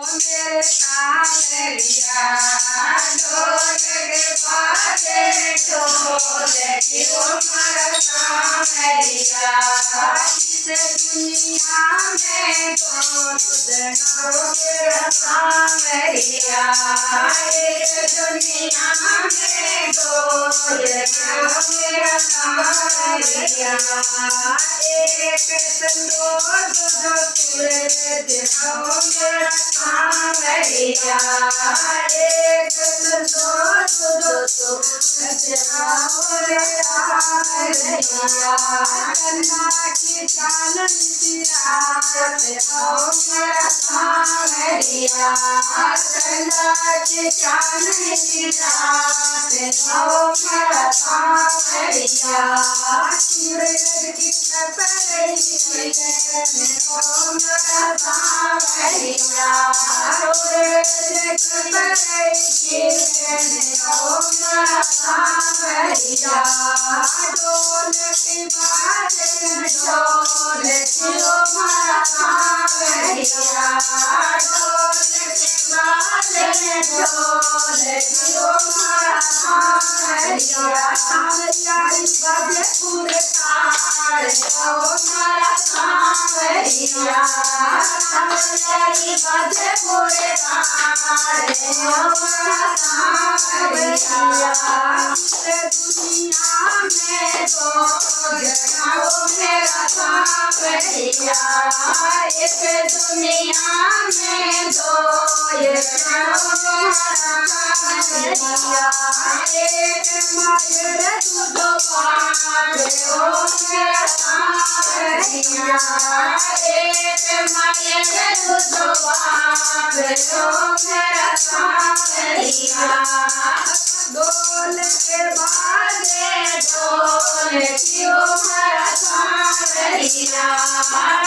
मेरे सावरिया ढोल के बाजे ढोल क्यों मारा सावरिया इस दुनिया में तो तुझको मेरा सावरिया इस दुनिया में तो तुझको मेरा सावरिया एक संदो दो सूरज हो मेरा सावरिया एक संदो दो सूरज हो मेरा सावरिया कंधा की चालन रात हो मेरा सावरिया कंधा की चालन रात हो मेरा सावरिया सूरज की तपरई हो मेरा सावरिया सूरज की तपरई हो मेरा सावरिया ढोल की बाजे ढोल क्यों मारा सावरिया ढोल की बाजे ढोल क्यों मारा सावरिया सावरिया बाजे पूरे ताल हो मारा सावरिया सावरिया बाजे पूरे ताल हो मारा सावरिया दुनिया में तो जगाओ मेरा सावरिया इस दुनिया में तो जगाओ मेरा सावरिया एक मायर तुझो पार हो मेरा सावरिया एक मायर तुझो पार हो मेरा सावरिया ढोल के बाजे ढोल क्यों मारा सावरिया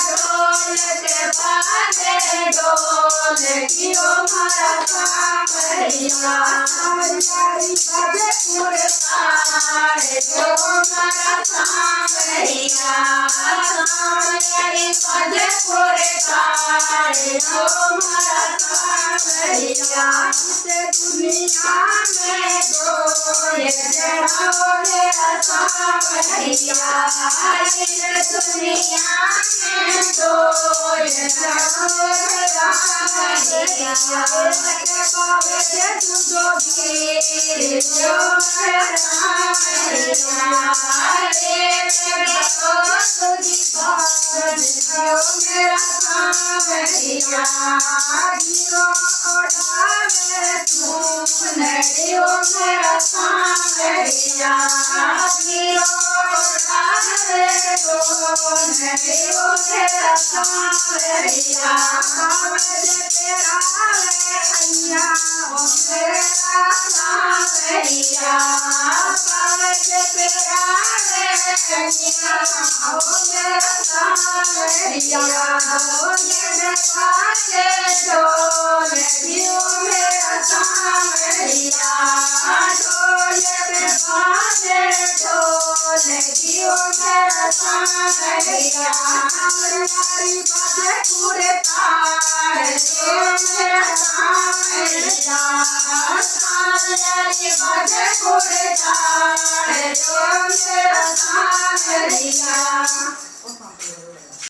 ढोल के बाजे ढोल क्यों मारा सावरिया सावरिया बाजे पूरे ताल हो मारा सावरिया सावरिया बाजे पूरे ताल हो मारा सावरिया इस दुनिया में जगाओ मेरा सावरिया इस दुनिया में जगाओ मेरा सावरिया बाबे तुझो गिर जो मेरा सावरिया तुझी बात जो मेरा सावरिया गिरो उड़ावे तू नड़ियो मेरा सावरिया गिरो उड़ावे तू नड़ियो मेरा सावरिया कावज तेरा वे अय्या ओ मेरा सावरिया कावज तेरा वे अय्या ओ मेरा सावरिया ढोल बाजे ढोल क्यों मेरा सावरिया ढोल बाजे ढोल क्यों मेरा सावरिया सावरिया बाजे पूरे ताल हो मेरा सावरिया सावरिया बाजे पूरे ताल हो मेरा सावरिया